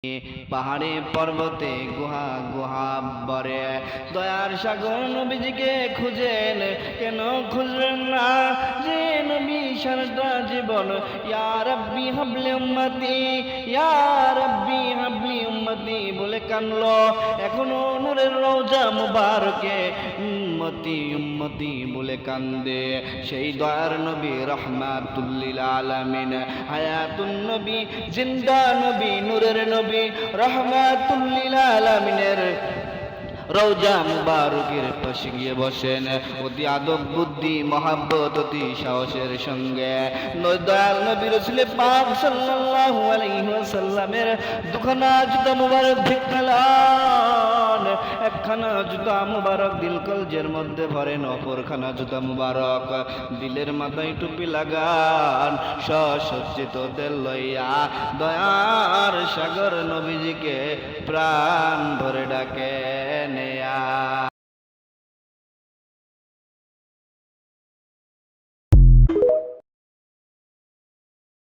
পাহাড়ে পর্বতে গুহা গুহাবরে দয়ার সাগর নবীজিকে খুঁজেন, কেন খুঁজলেন না? যে নবী সারাটা জীবন ইয়া রাব্বি হাবলি উম্মতি, ইয়া রাব্বি হাবলি উম্মতি বলে কানলো, এখনো নূরের রওজা মুবারকে উম্মতি উম্মতি বলে কান্দে। সেই দয়ার নবী রাহমাতুল লিল আলামিন, হায়াতুন নবী, জিন্দা নবী, নূরের নবী, রাহমাতুল লিল আলামিনের রওজা মুবারকের পাশে গিয়ে বসেন। অতি আদব বুদ্ধি মহাব্বত অতি সাহসের সঙ্গে দয়াল নবী রাসূল পাক সাল্লাল্লাহু আলাইহি ওয়াসাল্লামের দুখানা জুতা মুবারক ভিক্ষালান। একখানা জুতা মুবারক দিল কলজের মধ্যে ভরেন, অপরখানা জুতা মুবারক দিলের মাথায় টুপি লাগান, সসজ্জিত তেল লইয়া দয়ার সাগর নবীজিকে প্রাণ ভরে ডাকে।